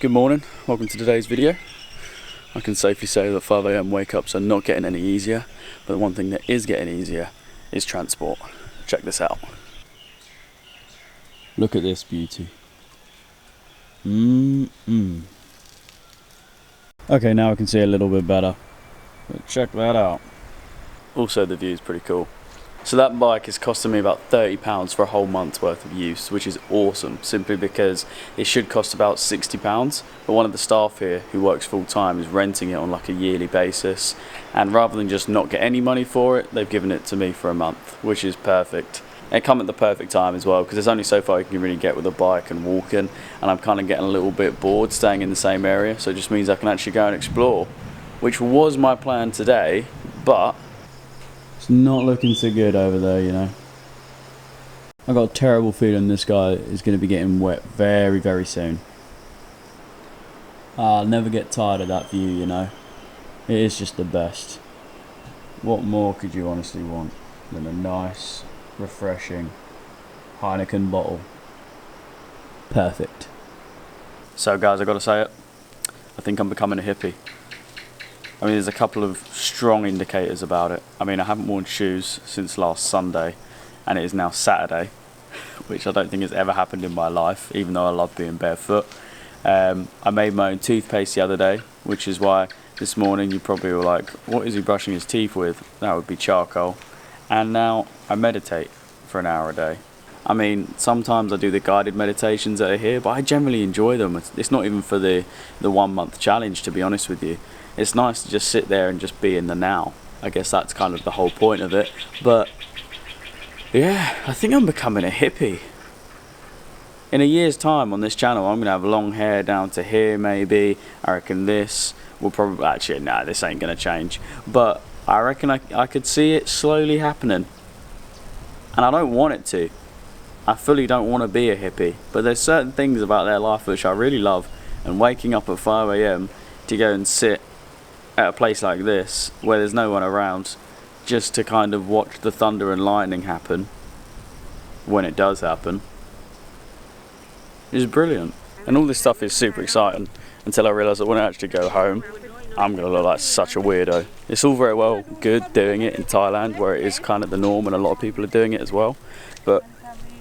Good morning, welcome to today's video. I can safely say that 5 AM wake ups are not getting any easier, but the one thing that is getting easier is transport. Check this out. Look at this beauty. Okay, now I can see a little bit better, but check that out. Also, the view is pretty cool. So that bike is costing me about £30 for a whole month's worth of use, which is awesome, simply because it should cost about £60, but one of the staff here who works full time is renting it on like a yearly basis, and rather than just not get any money for it, they've given it to me for a month, which is perfect. It come at the perfect time as well, because there's only so far you can really get with a bike and walking, and I'm kind of getting a little bit bored staying in the same area, so it just means I can actually go and explore, which was my plan today, but it's not looking so good over there, you know. I got a terrible feeling this guy is going to be getting wet very, very soon. I'll never get tired of that view, you know. It is just the best. What more could you honestly want than a nice, refreshing Heineken bottle? Perfect. So guys, I gotta say it, I think I'm becoming a hippie. I mean, there's a couple of strong indicators about it. I mean, I haven't worn shoes since last Sunday, and it is now Saturday, which I don't think has ever happened in my life, even though I love being barefoot. I made my own toothpaste the other day, which is why this morning you probably were like, what is he brushing his teeth with? That would be charcoal. And now I meditate for an hour a day. I mean, sometimes I do the guided meditations that are here, but I generally enjoy them. It's not even for the 1 month challenge, to be honest with you. It's nice to just sit there and just be in the now. I guess that's kind of the whole point of it. But yeah, I think I'm becoming a hippie. In a year's time on this channel, I'm going to have long hair down to here maybe. I reckon this will probably... Actually, nah, this ain't going to change. But I reckon I could see it slowly happening. And I don't want it to. I fully don't want to be a hippie. But there's certain things about their life which I really love. And waking up at 5 AM to go and sit at a place like this where there's no one around just to kind of watch the thunder and lightning happen when it does happen is brilliant. And all this stuff is super exciting until I realise that when I actually go home I'm going to look like such a weirdo. It's all very well good doing it in Thailand where it is kind of the norm and a lot of people are doing it as well, but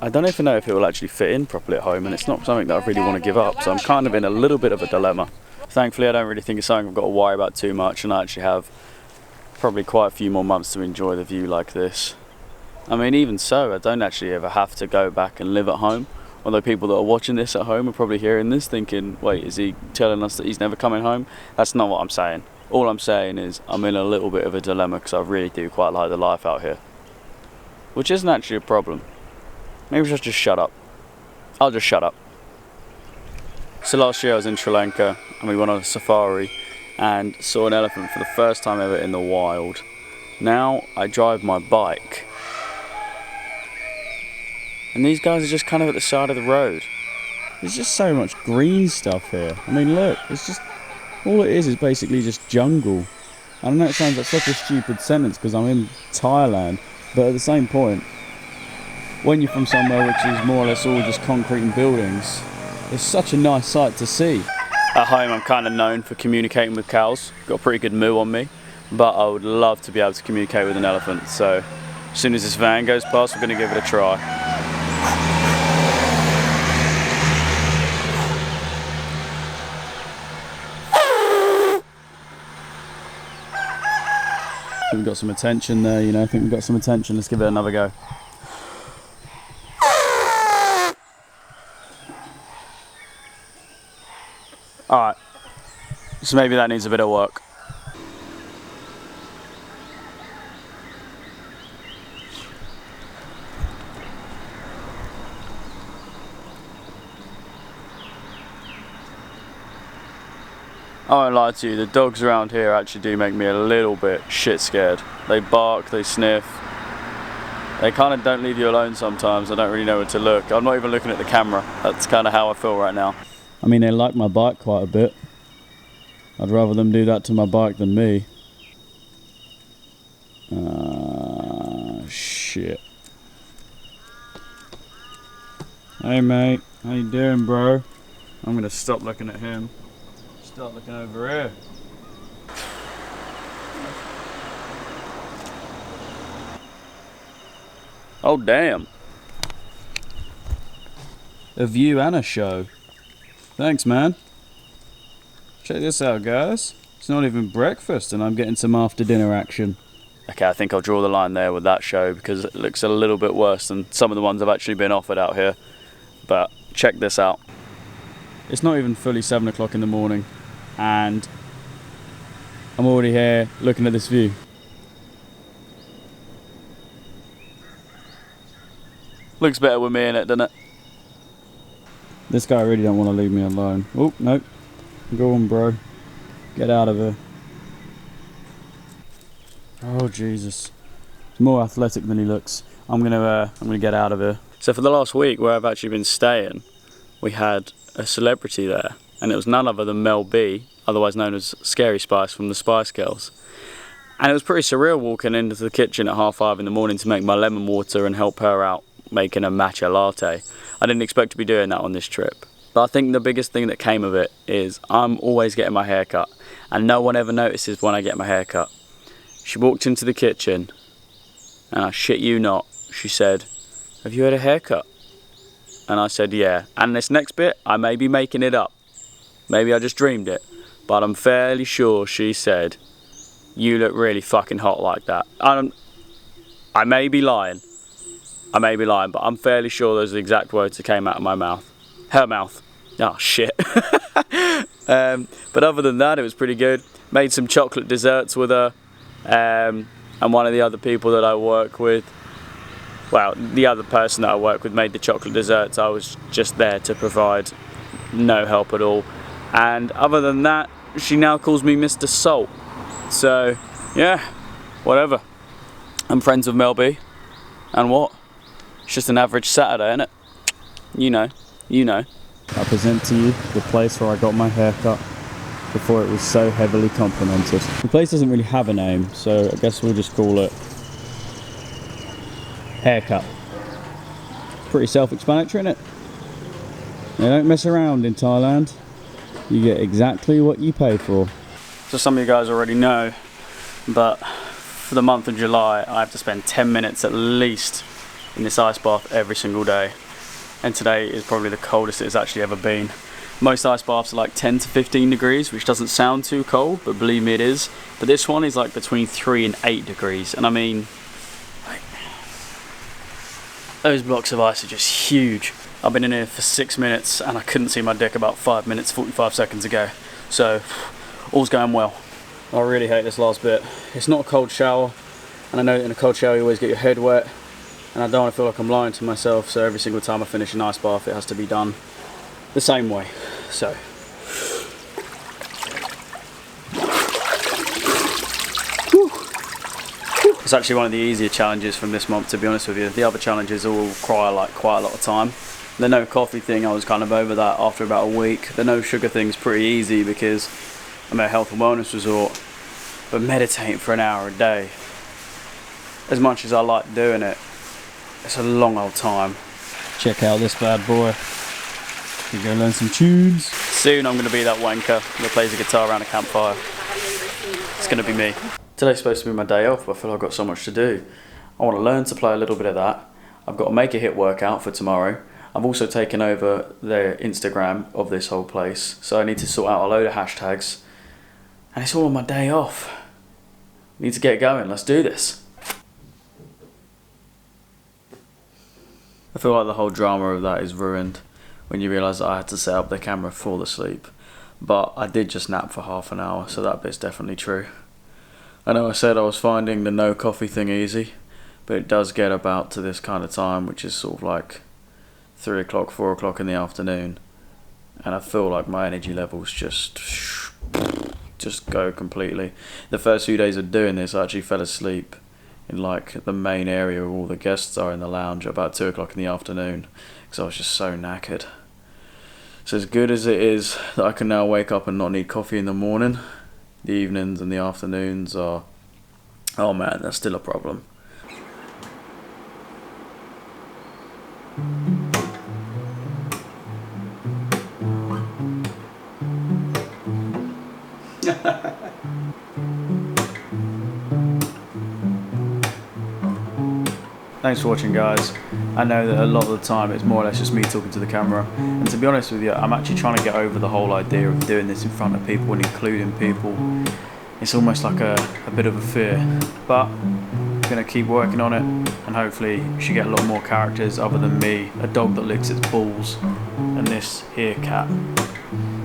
I don't even know if it will actually fit in properly at home, and it's not something that I really want to give up, so I'm kind of in a little bit of a dilemma. Thankfully, I don't really think it's something I've got to worry about too much, and I actually have probably quite a few more months to enjoy the view like this. I mean, even so, I don't actually ever have to go back and live at home, although people that are watching this at home are probably hearing this thinking, wait, is he telling us that he's never coming home? That's not what I'm saying. All I'm saying is I'm in a little bit of a dilemma because I really do quite like the life out here, which isn't actually a problem. Maybe I should just shut up. I'll just shut up. So last year I was in Sri Lanka and we went on a safari and saw an elephant for the first time ever in the wild. Now I drive my bike and these guys are just kind of at the side of the road. There's just so much green stuff here. I mean, look, it's just, all it is basically just jungle. I know it sounds like such a stupid sentence because I'm in Thailand, but at the same point, when you're from somewhere which is more or less all just concrete and buildings, it's such a nice sight to see. At home I'm kind of known for communicating with cows. Got a pretty good moo on me, but I would love to be able to communicate with an elephant. So as soon as this van goes past, we're going to give it a try. I think we've got some attention there, you know. I think we've got some attention. Let's give it another go. Alright, so maybe that needs a bit of work. I won't lie to you, the dogs around here actually do make me a little bit shit scared. They bark, they sniff. They kind of don't leave you alone sometimes. I don't really know where to look. I'm not even looking at the camera. That's kind of how I feel right now. I mean, they like my bike quite a bit. I'd rather them do that to my bike than me. Shit. Hey mate, how you doing, bro? I'm gonna stop looking at him. Start looking over here. Oh damn. A view and a show. Thanks, man. Check this out, guys. It's not even breakfast and I'm getting some after dinner action. Okay, I think I'll draw the line there with that show because it looks a little bit worse than some of the ones I've actually been offered out here. But check this out. It's not even fully 7 o'clock in the morning and I'm already here looking at this view. Looks better with me in it, doesn't it? This guy really don't want to leave me alone. Oh, nope. Go on, bro. Get out of here. Oh, Jesus. He's more athletic than he looks. I'm gonna get out of here. So for the last week where I've actually been staying, we had a celebrity there. And it was none other than Mel B, otherwise known as Scary Spice from the Spice Girls. And it was pretty surreal walking into the kitchen at 5:30 in the morning to make my lemon water and help her out making a matcha latte. I didn't expect to be doing that on this trip. But I think the biggest thing that came of it is I'm always getting my hair cut and no one ever notices when I get my hair cut. She walked into the kitchen and I shit you not, she said, "Have you had a haircut?" And I said, "Yeah." And this next bit, I may be making it up. Maybe I just dreamed it. But I'm fairly sure she said, "You look really fucking hot like that." I may be lying. But I'm fairly sure those are the exact words that came out of my mouth. Her mouth. Oh, shit. But other than that, it was pretty good. Made some chocolate desserts with her. And one of the other people that I work with, well, the other person that I work with made the chocolate desserts. I was just there to provide no help at all. And other than that, she now calls me Mr. Salt. So, yeah, whatever. I'm friends with Mel B. And what? It's just an average Saturday, innit? You know. I present to you the place where I got my hair cut before it was so heavily complimented. The place doesn't really have a name, so I guess we'll just call it Haircut. Pretty self-explanatory, innit? They don't mess around in Thailand. You get exactly what you pay for. So some of you guys already know, but for the month of July, I have to spend 10 minutes at least in this ice bath every single day. And today is probably the coldest it's actually ever been. Most ice baths are like 10 to 15 degrees, which doesn't sound too cold, but believe me it is. But this one is like between 3 and 8 degrees. And I mean, like, those blocks of ice are just huge. I've been in here for 6 minutes and I couldn't see my dick about 5 minutes, 45 seconds ago. So, all's going well. I really hate this last bit. It's not a cold shower, and I know that in a cold shower you always get your head wet. And I don't want to feel like I'm lying to myself, so every single time I finish an ice bath it has to be done the same way. So it's actually one of the easier challenges from this month, to be honest with you. The other challenges all require like quite a lot of time. The no coffee thing, I was kind of over that after about a week. The no sugar thing's pretty easy because I'm at a health and wellness resort. But meditating for an hour a day, as much as I like doing it, it's a long old time. Check out this bad boy. We're going to learn some tunes. Soon I'm going to be that wanker that plays a guitar around a campfire. It's going to be me. Today's supposed to be my day off, but I feel I've got so much to do. I want to learn to play a little bit of that. I've got to make a hit workout for tomorrow. I've also taken over the Instagram of this whole place, so I need to sort out a load of hashtags. And it's all on my day off. I need to get going. Let's do this. I feel like the whole drama of that is ruined when you realise that I had to set up the camera for the sleep. But I did just nap for half an hour, so that bit's definitely true. I know I said I was finding the no coffee thing easy, but it does get about to this kind of time, which is sort of like 3 o'clock, 4 o'clock in the afternoon. And I feel like my energy levels just go completely. The first few days of doing this, I actually fell asleep in like the main area where all the guests are in the lounge at about 2 o'clock in the afternoon because I was just so knackered. So as good as it is that I can now wake up and not need coffee in the morning, the evenings and the afternoons are, oh man, that's still a problem. Thanks for watching, guys. I know that a lot of the time it's more or less just me talking to the camera, and to be honest with you, I'm actually trying to get over the whole idea of doing this in front of people and including people. It's almost like a bit of a fear, but I'm going to keep working on it, and hopefully you should get a lot more characters other than me, a dog that licks its balls, and this here cat.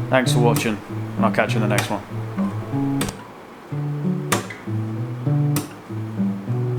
Thanks for watching, and I'll catch you in the next one.